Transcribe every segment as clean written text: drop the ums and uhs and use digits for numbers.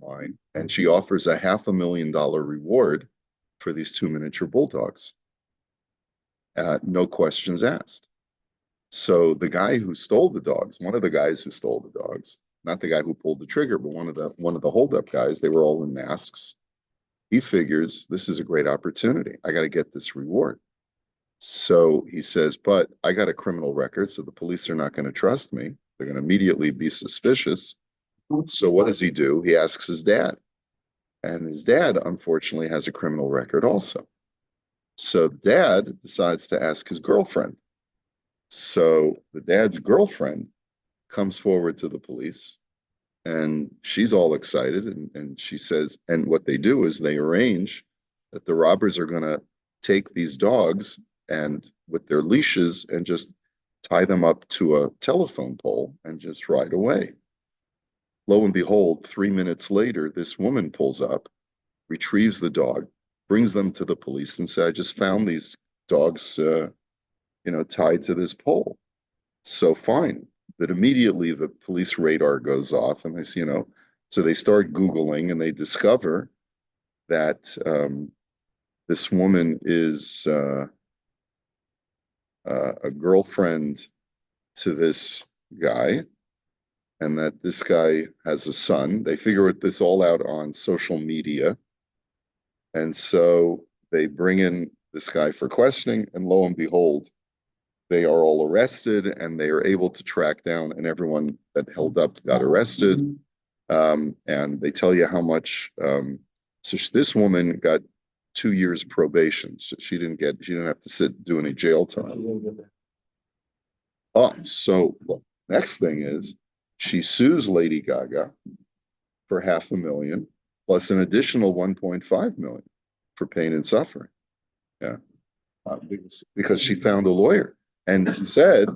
Fine. And she offers a $500,000 reward for these 2 miniature bulldogs. No questions asked. So the guy who stole the dogs, one of the guys who stole the dogs, not the guy who pulled the trigger, but one of the holdup guys, they were all in masks. He figures this is a great opportunity. I got to get this reward. So he says, but I got a criminal record, so the police are not going to trust me. They're going to immediately be suspicious. So what does he do? He asks his dad. And his dad, unfortunately, has a criminal record also. So dad decides to ask his girlfriend. So the dad's girlfriend comes forward to the police and she's all excited. And she says, and what they do is they arrange that the robbers are going to take these dogs and with their leashes and just tie them up to a telephone pole and just ride away. Lo and behold, 3 minutes later, this woman pulls up, retrieves the dog, brings them to the police and says, I just found these dogs, tied to this pole. So fine. But immediately the police radar goes off and they say, so they start Googling and they discover that this woman is a girlfriend to this guy and that this guy has a son. They figure this all out on social media. And so they bring in this guy for questioning, and lo and behold, they are all arrested and they are able to track down, and everyone that held up got arrested. And they tell you how much. So this woman got 2 years probation. So she didn't have to do any jail time. So next thing is she sues Lady Gaga for $500,000 plus an additional 1.5 million for pain and suffering. Yeah, because she found a lawyer and she said,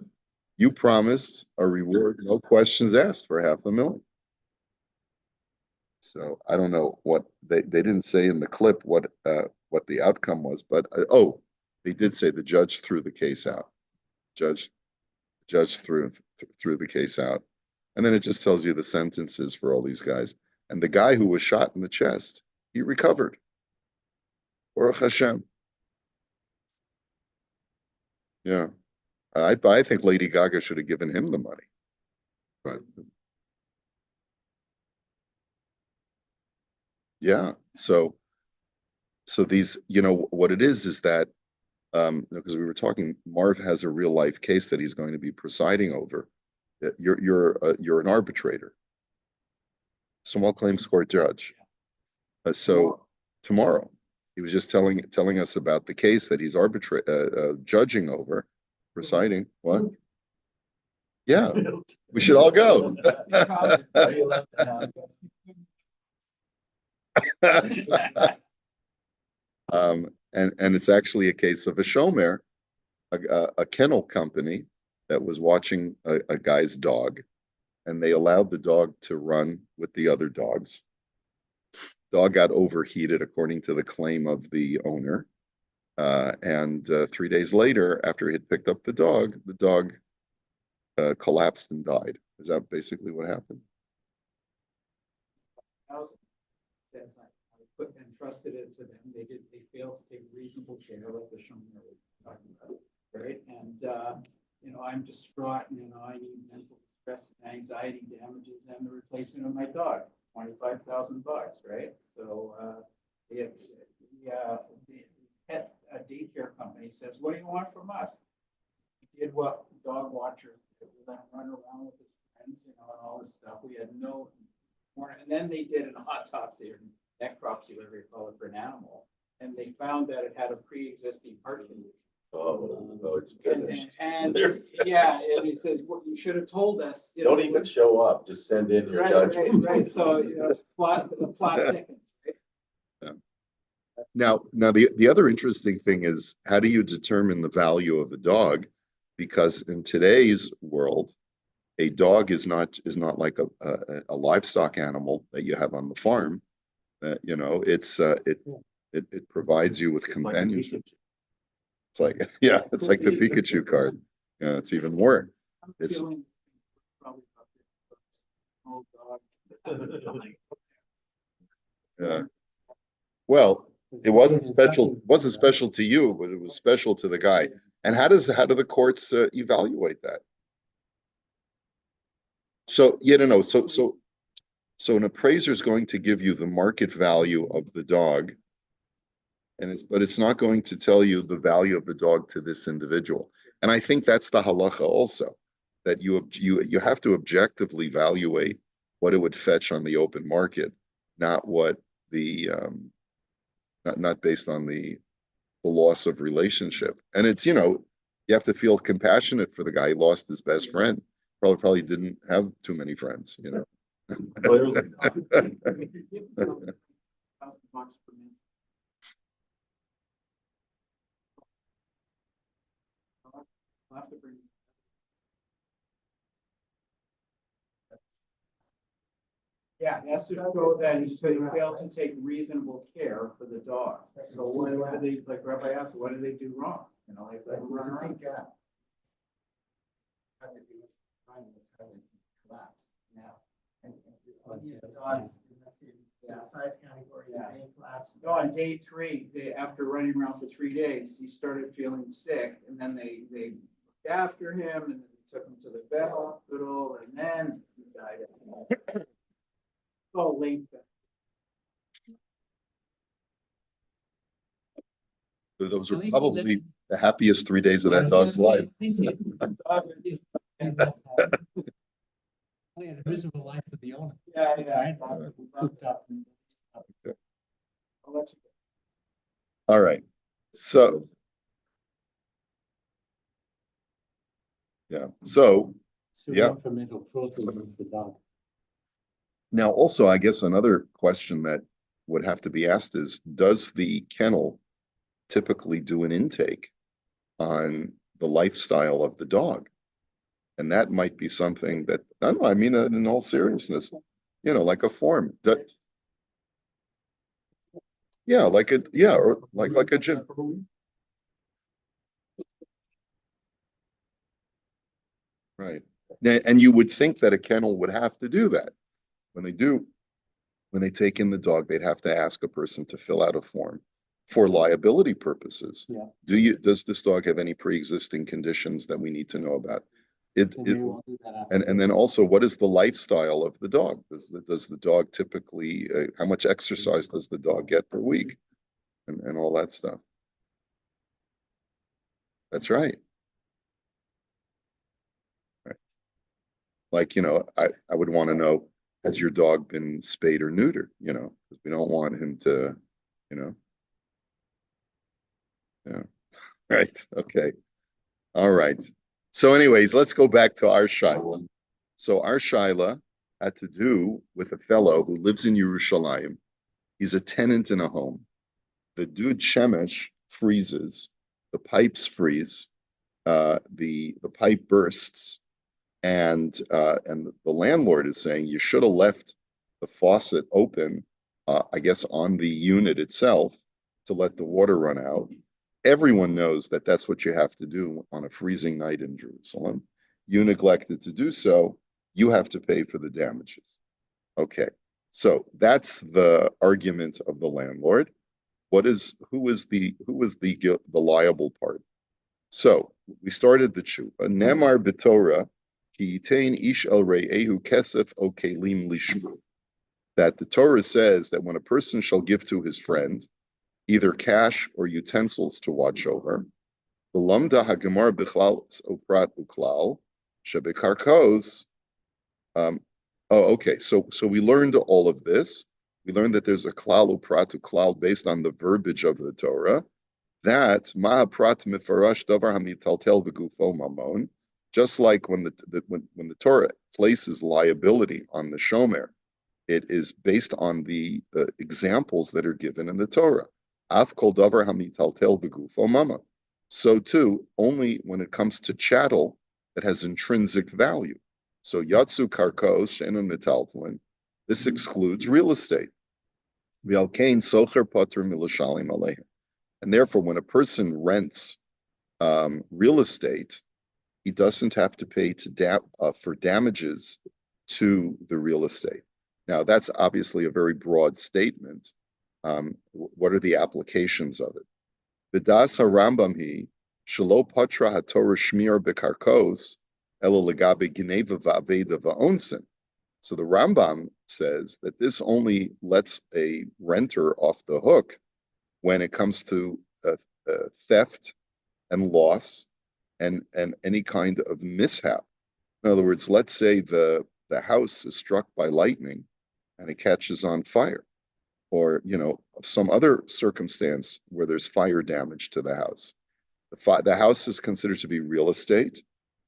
"You promised a reward, no questions asked, for $500,000." So I don't know what they didn't say in the clip what the outcome was, but they did say the judge threw the case out. Judge threw the case out, and then it just tells you the sentences for all these guys. And the guy who was shot in the chest, he recovered. Baruch Hashem. Yeah, I think Lady Gaga should have given him the money, but yeah. So these, what it is that because we were talking, Marv has a real life case that he's going to be presiding over. You're an arbitrator, small claims court judge. So tomorrow, he was just telling us about the case that he's judging over, presiding. What? Yeah, we should all go. And it's actually a case of a shomer, a kennel company that was watching a guy's dog, and they allowed the dog to run with the other dogs. Dog got overheated, according to the claim of the owner. And 3 days later, after he had picked up the dog collapsed and died. Is that basically what happened? Entrusted it to them. They failed to take reasonable care, like the shown we were talking about, right? And I'm distraught, and I need mental stress and anxiety damages and the replacement of my dog, $25,000, right? So the pet daycare company says, "What do you want from us?" He did what dog watchers did. We let him run around with his friends, and all this stuff. We had no more, and then they did an autopsy or necropsy, whatever you call it, for an animal, and they found that it had a pre-existing heart condition. It's finished. And he says, "Well, you should have told us." Don't even show up. Just send in your judgment. Right. So plot thickens. Yeah. Now the other interesting thing is, how do you determine the value of a dog? Because in today's world, a dog is not like a livestock animal that you have on the farm. It provides you with companionship. It's like the Pikachu card. Yeah, it's even more. It's Yeah. Well, it wasn't special to you, but it was special to the guy. And how do the courts evaluate that? So, yeah, no. So an appraiser is going to give you the market value of the dog, but it's not going to tell you the value of the dog to this individual. And I think that's the halacha also, that you have to objectively evaluate what it would fetch on the open market, not what the not based on the loss of relationship. And it's, you have to feel compassionate for the guy. He lost his best friend. Probably didn't have too many friends. Clearly. I'll have to bring- Yeah, it has to show that he failed to take reasonable care for the dog. So what do they, like Rabbi asked, what did they do wrong? Like Like, run there's a around. big gap. Had to do with trying to tell it collapse now. And Let's see. the dogs, let's see, the size category, Yeah. they collapse. No, on day 3, after running around for 3 days, he started feeling sick, and then they looked after him, and then they took him to the vet hospital, and then he died. Oh, late. Those were probably the happiest 3 days of that dog's life. I had a miserable life with the owner. Yeah, Right? Cooped up. I'll let you All right. So, yeah. So Yeah. For mental cruelty against the dog. now also, I guess another question that would have to be asked is, does the kennel typically do an intake on the lifestyle of the dog? And that might be something that, I don't know, I mean, in all seriousness, like a form. Yeah, or like a gym. Right. And you would think that a kennel would have to do that. When they take in the dog, they'd have to ask a person to fill out a form for liability purposes. Yeah. Does this dog have any pre-existing conditions that we need to know about? And then also, what is the lifestyle of the dog? Does the dog typically, how much exercise does the dog get per week? And all that stuff. That's right. Like, I would want to know, has your dog been spayed or neutered? Because we don't want him to, yeah. Right. Okay. All right. So anyways, let's go back to our Shaila. So our Shaila had to do with a fellow who lives in Yerushalayim. He's a tenant in a home. The dude Shemesh freezes, the pipes freeze, the pipe bursts, and the landlord is saying you should have left the faucet open, I guess on the unit itself, to let the water run out. Everyone knows that that's what you have to do on a freezing night in Jerusalem. You neglected to do so, you have to pay for the damages. Okay, so that's the argument of the landlord. Who is the liable party? So we started the tshuva. Nemar b'Torah ki yitain ish el re'ehu kesef o kelim lishmu. That the Torah says that when a person shall give to his friend either cash or utensils to watch over, v'lamda hagemar bichlal oprat uklal shebekarkos. Okay. So we learned all of this. We learned that there's a klal uprat uklal based on the verbiage of the Torah. That ma'aprat mifarash davar hamitaltel v'gufo mamon, just like when the Torah places liability on the shomer, it is based on the examples that are given in the Torah. Af kol davar hamitaltel v'gufo mamon. So too, only when it comes to chattel that has intrinsic value. So yatsu karkos she'enon metaltelin. This excludes real estate. V'alkein socher patur milashalim alehem. And therefore, when a person rents real estate, he doesn't have to pay for damages to the real estate. Now, that's obviously a very broad statement, What are the applications of it? V'das harambam hi shelo patra haTorah shmir bekarkos elo legabe gneva va'aveda va'onsin. So the Rambam says that this only lets a renter off the hook when it comes to theft and loss and any kind of mishap. In other words, let's say the house is struck by lightning and it catches on fire, or some other circumstance where there's fire damage to the house. The house is considered to be real estate.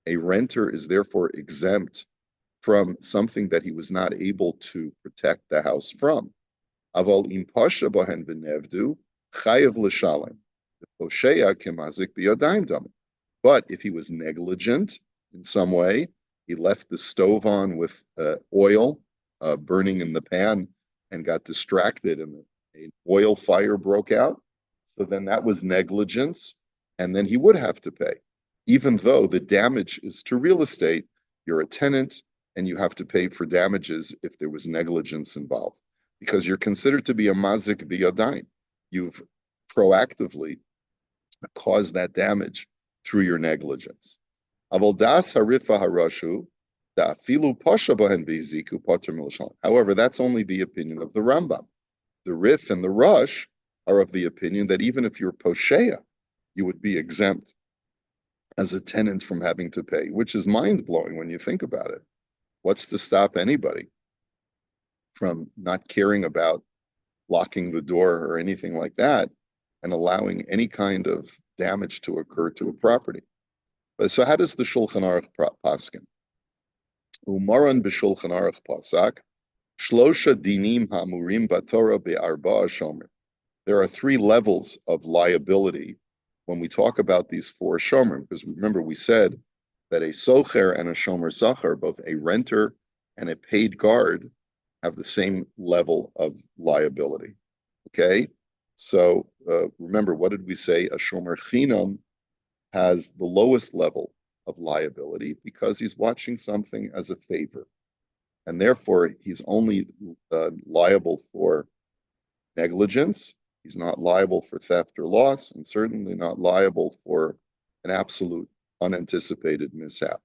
A renter is therefore exempt from something that he was not able to protect the house from. Aval im pasha bohen v'nevdu chayev l'shalem. Posheya kemazik biyadayim dami. But if he was negligent in some way, he left the stove on with oil burning in the pan and got distracted, and an oil fire broke out. So then that was negligence, and then he would have to pay. Even though the damage is to real estate, you're a tenant, and you have to pay for damages if there was negligence involved, because you're considered to be a mazik biyadain. You've proactively caused that damage through your negligence. However, that's only the opinion of the Rambam. The Rif and the Rush are of the opinion that even if you're posheya, you would be exempt as a tenant from having to pay, which is mind-blowing when you think about it. What's to stop anybody from not caring about locking the door or anything like that and allowing any kind of damage to occur to a property? But so how does the Shulchan Aruch paskin? Umaran b'Shulchan Aruch pasak, shlosha dinim hamurim batorah be'arba'a shomer. There are 3 levels of liability when we talk about these 4 shomer, because remember we said that a socher and a shomer sacher, both a renter and a paid guard, have the same level of liability. Okay, so remember, what did we say? A shomer chinam has the lowest level of liability because he's watching something as a favor, and therefore he's only liable for negligence. He's not liable for theft or loss, and certainly not liable for an absolute unanticipated mishap.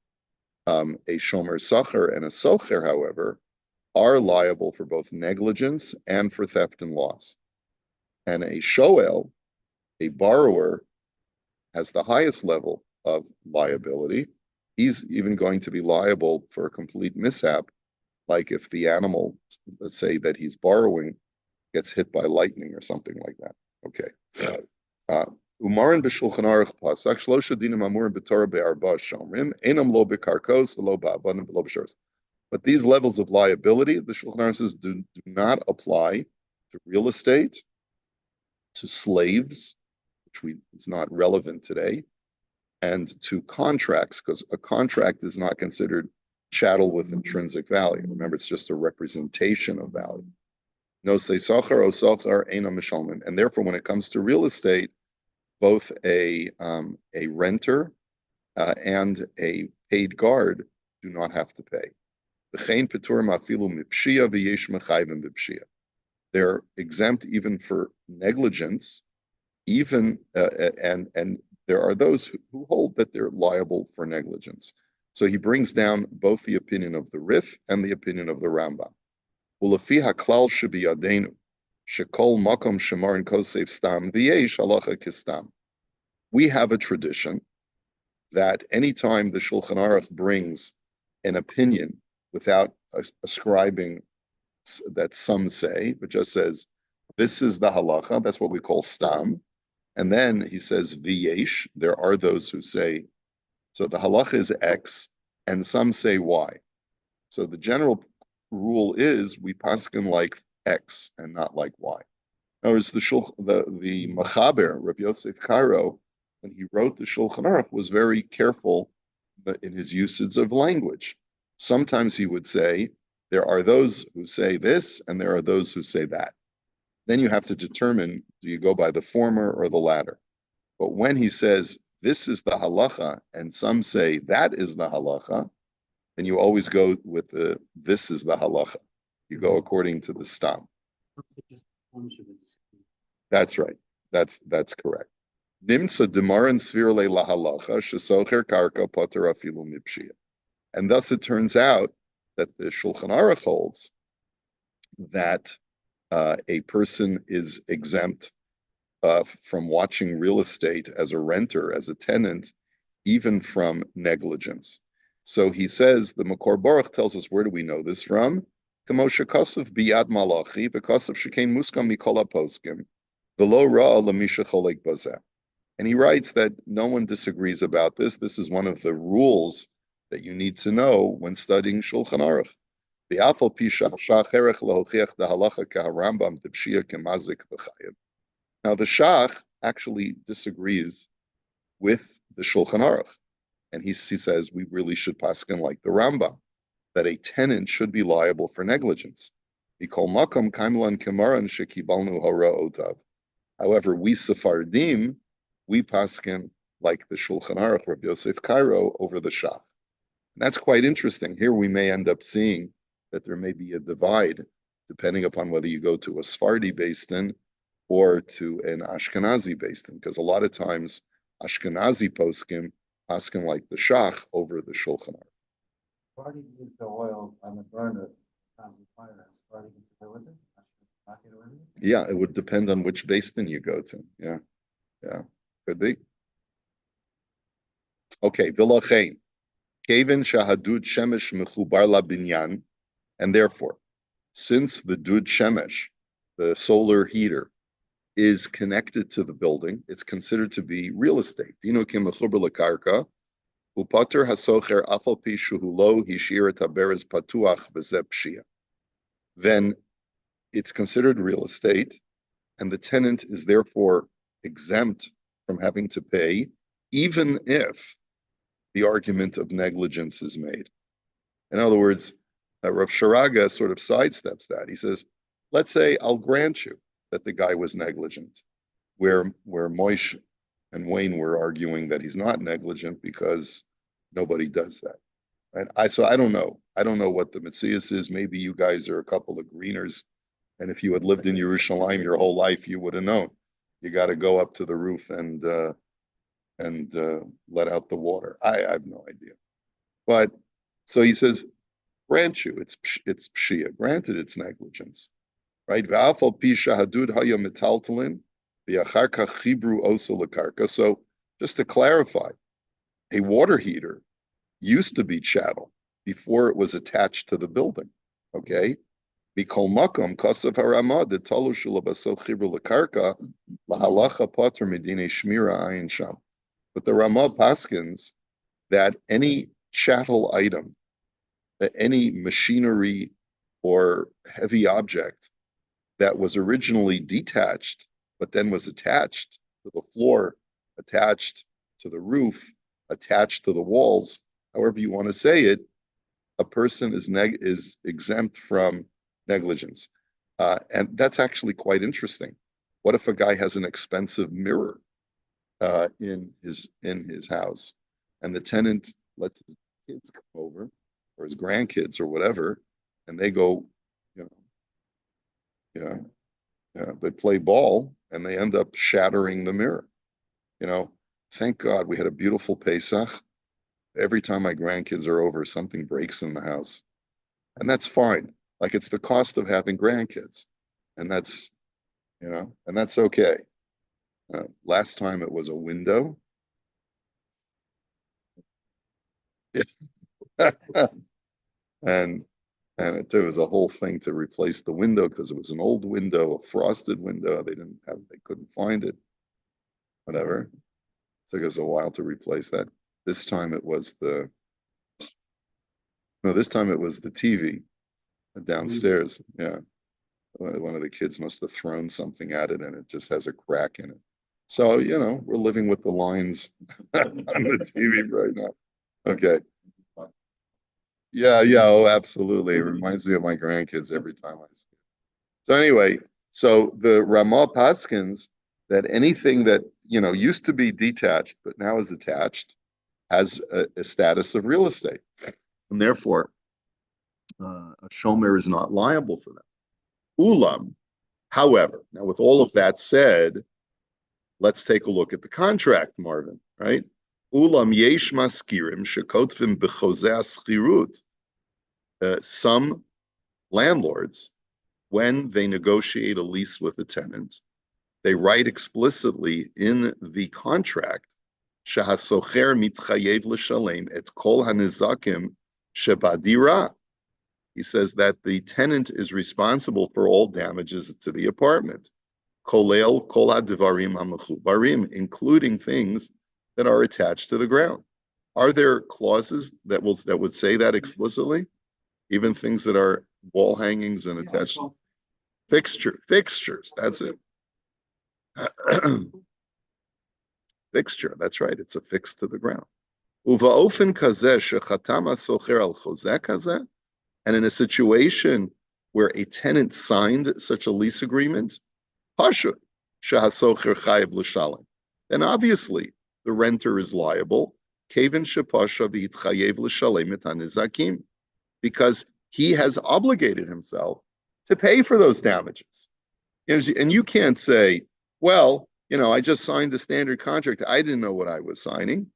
A shomer sacher and a socher, however, are liable for both negligence and for theft and loss. And a shoel, a borrower, has the highest level of liability. He's even going to be liable for a complete mishap, like if the animal, let's say that he's borrowing, gets hit by lightning or something like that. Okay. Umaran b'Shulchan Aruch pasak shlosha dinim amurim b'Torah be'arba shomrim enam lo b'karkos v'lo ba'avanim v'lo b'shores. But these levels of liability, the Shulchan Aruch says, do not apply to real estate, to slaves, which is not relevant today, and to contracts, because a contract is not considered chattel with intrinsic value. Remember, it's just a representation of value. No say socher o socher ena mishalmin, and therefore, when it comes to real estate, both a renter and a paid guard do not have to pay. They're exempt even for negligence, even and there are those who hold that they're liable for negligence. So he brings down both the opinion of the Rif and the opinion of the Rambam. Ulefi haklal shebiyadenu shekol makom shemar and kosef stam v'yesh halacha kistam. We have a tradition that anytime the Shulchan Aruch brings an opinion without ascribing that some say, but just says, this is the halacha, that's what we call stam. And then he says, v'yesh, there are those who say, so the halacha is X, and some say Y. So the general rule is we paskin like X and not like Y. In other words, the Machaber, Rabbi Yosef Karo, when he wrote the Shulchan Aruch, was very careful in his usage of language. Sometimes he would say, there are those who say this, and there are those who say that. Then you have to determine, do you go by the former or the latter? But when he says, this is the halacha, and some say that is the halacha, then you always go with this is the halacha. You go according to the stam. Just ownership is. That's right. That's correct. Nimsa demaran svirle lahalacha shesocher karka poter afilu mipshia. And thus it turns out that the Shulchan Aruch holds that a person is exempt from watching real estate as a renter, as a tenant, even from negligence. So he says, the Makor Baruch tells us, where do we know this from? Kamosha Kosov biyad malachi, because of shekain muskam mikola poskim, velo ra'a lamisha cholek bazeh. And he writes that no one disagrees about this. This is one of the rules that you need to know when studying Shulchan Aruch. Now the Shach actually disagrees with the Shulchan Aruch, and he says we really should paskin like the Rambam, that a tenant should be liable for negligence. However, we Sephardim, we paskin like the Shulchan Aruch, Rabbi Yosef Cairo, over the Shach. And that's quite interesting. Here we may end up seeing that there may be a divide, depending upon whether you go to a Sephardi Beis Din or to an Ashkenazi Beis Din, because a lot of times Ashkenazi poskim like the Shach over the Shulchan Aruch. Already used the oil on the burner, on the fire, already with it? Not get away with it? Yeah, it would depend on which Beis Din you go to. Yeah, could be. Okay, Vilachein. Kevin shahadud shemesh mechubar la binyan, and therefore, since the dud shemesh, the solar heater, is connected to the building, it's considered to be real estate. Dino kim mechubar lekarka, upater hasocher afal pi shuhulo hishir taberes patuach bezep shia. Then it's considered real estate, and the tenant is therefore exempt from having to pay, even if the argument of negligence is made. In other words, Rav Sharaga sort of sidesteps that. He says, let's say I'll grant you that the guy was negligent, where Moish and Wayne were arguing that he's not negligent because nobody does that. Right? So I don't know. I don't know what the Metzias is. Maybe you guys are a couple of greeners, and if you had lived in Yerushalayim your whole life, you would have known. You got to go up to the roof and let out the water. I have no idea. But so he says, grant you, it's pshia. Granted, it's negligence, right? So just to clarify, a water heater used to be chattel before it was attached to the building. Okay. Mikol makom kasav haramah de talu shulabaso chibru lekarka lahalacha pater medine shmira ayin sham. But the Ramah paskins that any chattel item, that any machinery or heavy object that was originally detached, but then was attached to the floor, attached to the roof, attached to the walls, however you want to say it, a person is exempt from negligence. And that's actually quite interesting. What if a guy has an expensive mirror in his house, and the tenant lets his kids come over, or his grandkids or whatever, and they go, they play ball and they end up shattering the mirror. Thank God we had a beautiful Pesach. Every time my grandkids are over, something breaks in the house, and that's fine. Like, it's the cost of having grandkids, and that's okay. Last time it was a window. and there was a whole thing to replace the window because it was an old window, a frosted window. They couldn't find it. Whatever. It took us a while to replace that. This time it was the TV downstairs. Yeah. One of the kids must have thrown something at it and it just has a crack in it. So, we're living with the lines on the TV right now. Okay. Yeah, oh, absolutely. It reminds me of my grandkids every time I see it. So anyway, so the Ramah Paskins, that anything that, used to be detached, but now is attached, has a status of real estate. And therefore, a shomer is not liable for that. Ulam, However, now with all of that said, let's take a look at the contract, Marvin, right? Ulam yesh maskirim shekotvim b'chozeh aschirut. Some landlords, when they negotiate a lease with a tenant, they write explicitly in the contract, Shahasocher mitchayev l'shalem et kol hanizakim shebadira. He says that the tenant is responsible for all damages to the apartment, kolel kol hadivarim hamechubarim, including things that are attached to the ground. Are there clauses that would say that explicitly? Even things that are wall hangings and attached fixtures. That's it. Fixture. That's right. It's affixed to the ground. And in a situation where a tenant signed such a lease agreement, then obviously the renter is liable, because he has obligated himself to pay for those damages. And you can't say, well, I just signed the standard contract. I didn't know what I was signing.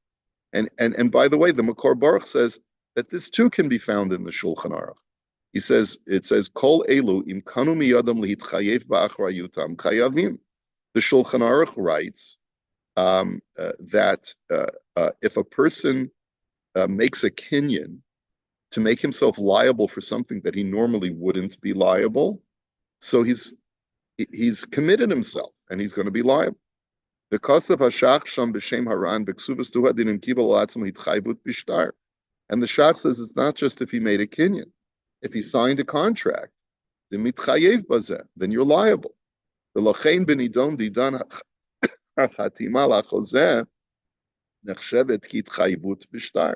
And by the way, the Makor Baruch says that this too can be found in the Shulchan Aruch. It says, Kol elu im kanu miyadam lihitchayev ba'achrayutam chayavim. The Shulchan Aruch writes that if a person makes a kinyan to make himself liable for something that he normally wouldn't be liable, so he's committed himself and he's going to be liable. Because of Hashach Sham b'Shem Haran b'Ksuvas Tuhadin and Kibel Atzma Hitchayvut Bishtar, and the Shach says it's not just if he made a kinyan, if he signed a contract, the mitchayev bazeh, then you're liable. The lachein benidon didan hachatima lachozeh nechshevet kitchayvut bishtar,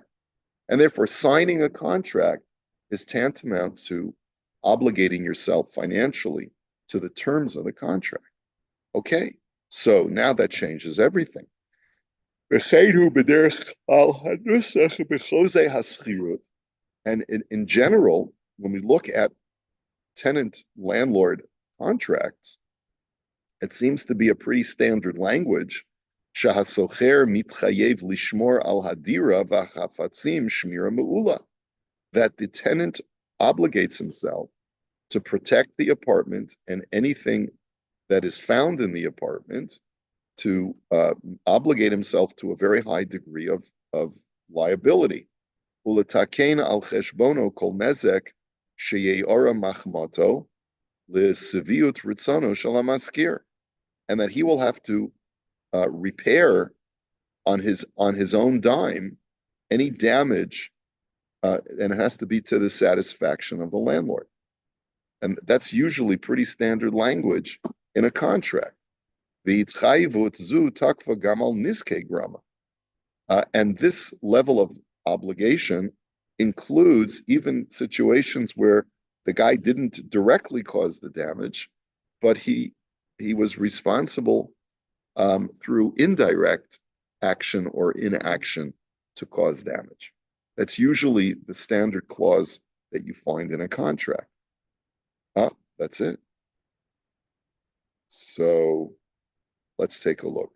and therefore signing a contract is tantamount to obligating yourself financially to the terms of the contract. Okay, so now that changes everything. And in general, when we look at tenant-landlord contracts, it seems to be a pretty standard language. Shahasocher mitchayev lishmor al hadira v'chafatzim shmira me'ula, that the tenant obligates himself to protect the apartment and anything that is found in the apartment, to obligate himself to a very high degree of liability. Uletakein al cheshbono kol nezek sheyeora machmato leseviut ritzono shalamaskir, and that he will have to repair on his own dime any damage, and it has to be to the satisfaction of the landlord. And that's usually pretty standard language in a contract. And this level of obligation includes even situations where the guy didn't directly cause the damage, but he was responsible through indirect action or inaction to cause damage. That's usually the standard clause that you find in a contract. That's it. So let's take a look.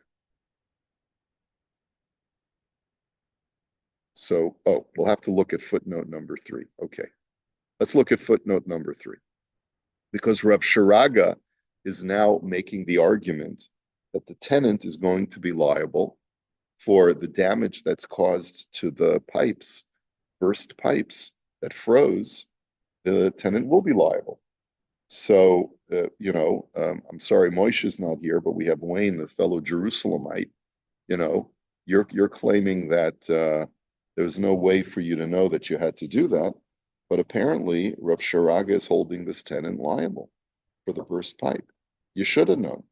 So, we'll have to look at footnote number 3. Okay. Let's look at footnote number 3. Because Rav Sharaga is now making the argument that the tenant is going to be liable for the damage that's caused to the pipes, burst pipes that froze. The tenant will be liable. So, I'm sorry, Moshe's not here, but we have Wayne, the fellow Jerusalemite. You're claiming that there's no way for you to know that you had to do that, but apparently Rav Sharaga is holding this tenant liable for the burst pipe. You should have known.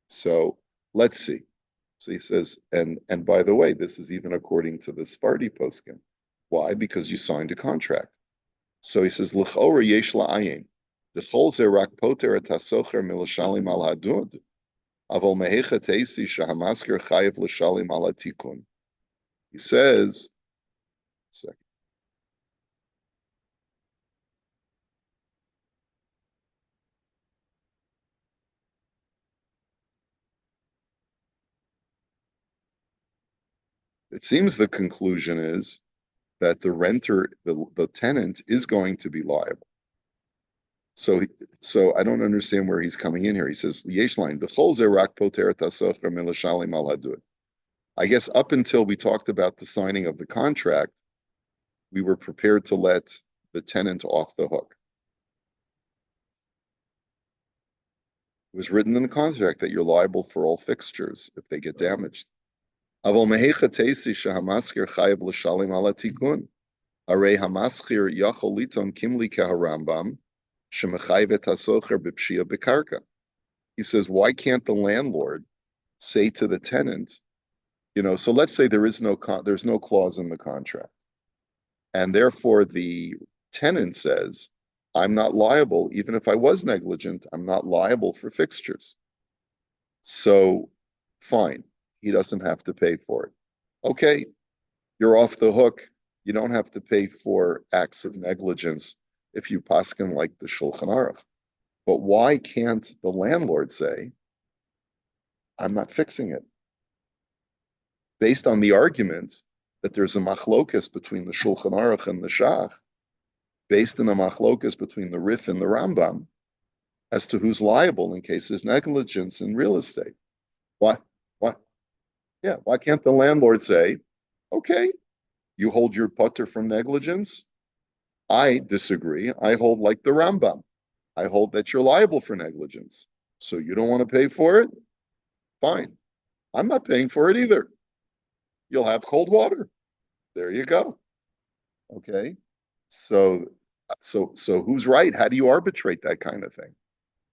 So let's see. So he says, and by the way, this is even according to the Sfardi poskim. Why? Because you signed a contract. So he says, L'chora yesh la'ayin. D'chol ze rak poter et hasocher milashalim al hadud. Aval mehecha teisi shahamasker chayev l'shalim al hatikun. He says, second. it seems the conclusion is that the renter, the tenant, is going to be liable. So I don't understand where he's coming in here. He says, Yesh line, V'chol ze rak poter et hasocher milashalim al hadud. I guess up until we talked about the signing of the contract, we were prepared to let the tenant off the hook. It was written in the contract that you're liable for all fixtures if they get damaged. Aval mehecha teisi shehamaskir chayav l'shalim ala tikun. Arei hamaskir yachol liton kimli keharambam shemechayv et hasocher b'pshia b'karka. He says, why can't the landlord say to the tenant, so let's say there's no clause in the contract, and therefore the tenant says, I'm not liable, even if I was negligent, I'm not liable for fixtures. So, fine, he doesn't have to pay for it. Okay, you're off the hook. You don't have to pay for acts of negligence if you paskin like the Shulchan Aruch. But why can't the landlord say, I'm not fixing it? Based on the argument that there's a machlokas between the Shulchan Aruch and the Shach, based on a machlokas between the Rif and the Rambam, as to who's liable in case of negligence in real estate. Why can't the landlord say, okay, you hold your putter from negligence? I disagree. I hold like the Rambam. I hold that you're liable for negligence. So you don't want to pay for it? Fine. I'm not paying for it either. You'll have cold water. There you go. Okay. So who's right? How do you arbitrate that kind of thing?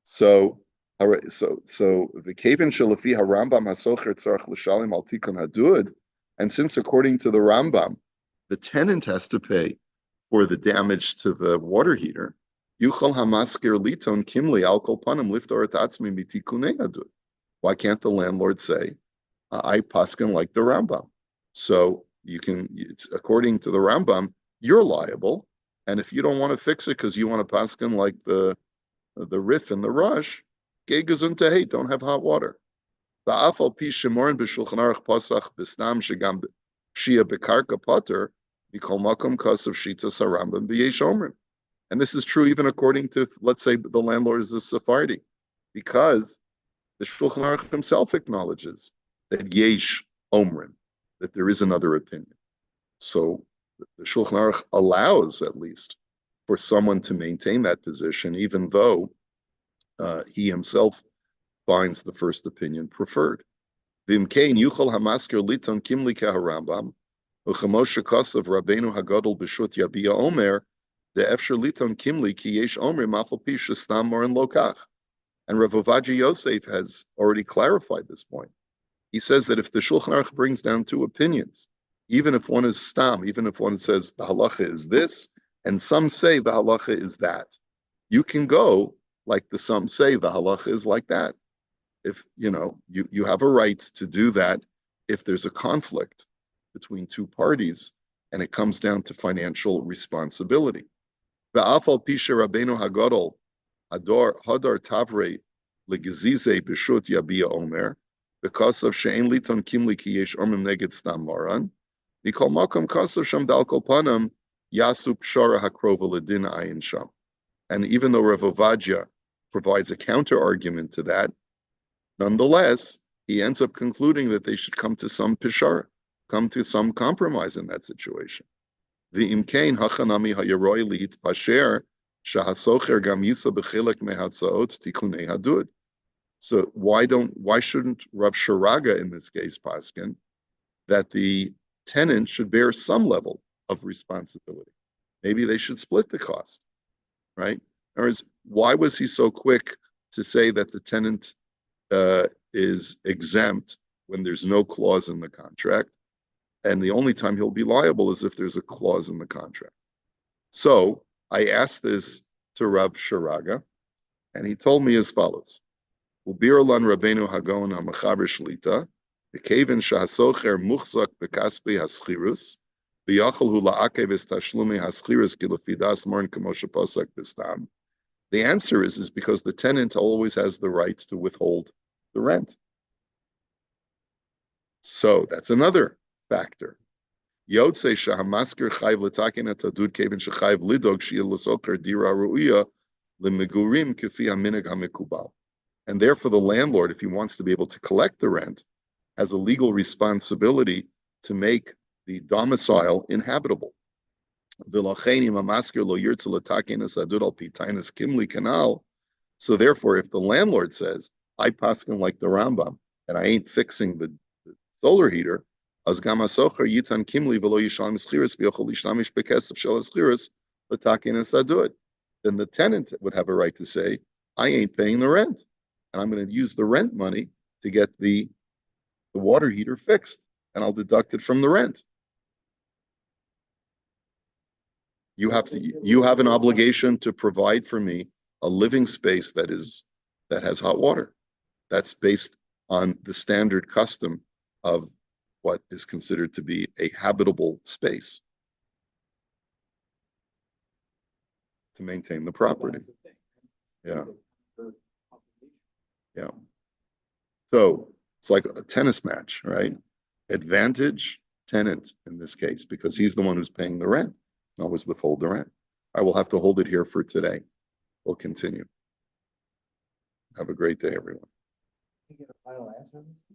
So the kaven shalafi harambam hasocher tzarich l'shalim al tikun hadud, and since according to the Rambam, the tenant has to pay for the damage to the water heater, yuchal hamaskir liton kimli al kol panim liftor et atzmi mitikunei hadud. Why can't the landlord say, I paskin like the Rambam? So it's according to the Rambam, you're liable. And if you don't want to fix it because you want to paskin like the Rif and the Rush, gei gesundheit, don't have hot water. Va'afal pi shemorin b'shulchan aruch pasach b'stam shegam shia b'karka potter mikol makom kasav shitas harambam b'yesh omrim. And this is true even according to, let's say, the landlord is a Sephardi, because the Shulchan Aruch himself acknowledges that yesh omrim, that there is another opinion. So the Shulchan Aruch allows, at least, for someone to maintain that position, even though he himself finds the first opinion preferred. V'imkein yuchal hamaskir liton kimli keharambam u'chamosh shekasav Rabbeinu Hagadol b'shut Yabia Omer de'efshir liton kimli ki yesh omri mafal pi shestam morin lokach. And Rav Ovadia Yosef has already clarified this point. He says that if the Shulchan Aruch brings down two opinions, even if one is stam, even if one says the halacha is this, and some say the halacha is that, you can go like the some say the halacha is like that. If you have a right to do that if there's a conflict between two parties and it comes down to financial responsibility. Va'afal pisha Rabbeinu Hagadol hadar tavrei legezize b'shut Yabia Omer because of she'en liton kimli ki yesh omrim neged stam maran mikol makom kasav sham dal kol panam yasu pshara hakrova ledin ayin sham. And even though Rav Ovadia provides a counter argument to that, nonetheless, he ends up concluding that they should come to some pishara, come to some compromise in that situation. The imkain hachanami hayaroi lihit pasher shahasocher gam yisa b'chilek mehatzaot tikunei hadud. So why shouldn't Rav Sharaga in this case paskin that the tenant should bear some level of responsibility? Maybe they should split the cost, right? Or why was he so quick to say that the tenant is exempt when there's no clause in the contract, and the only time he'll be liable is if there's a clause in the contract? So I asked this to Rav Sharaga, and he told me as follows: Ubir lan Rabbeinu Hagon hamachaber shlita, v'keven shahasocher muchzak bekaspi haschirus, v'yachal hu la'akev es tashlumi haschirus kilafidas morin kamosha posak bistam. The answer is because the tenant always has the right to withhold the rent. So that's another factor. Yotze shahamasker chayv letaken et adud kevin shechayv lidog sheyeh l'soker dira ru'ya lemegurim kefi haminhag hamekubal. And therefore, the landlord, if he wants to be able to collect the rent, has a legal responsibility to make the domicile inhabitable. So therefore, if the landlord says, I paskin like the Rambam, and I ain't fixing the solar heater, then the tenant would have a right to say, I ain't paying the rent, and I'm going to use the rent money to get the water heater fixed, and I'll deduct it from the rent. You have an obligation to provide for me a living space that has hot water. That's based on the standard custom of what is considered to be a habitable space to maintain the property. Yeah. Yeah. So it's like a tennis match, right? Advantage tenant in this case, because he's the one who's paying the rent. Always withhold the rent. I will have to hold it here for today. We'll continue. Have a great day, everyone. You get a final answer on this?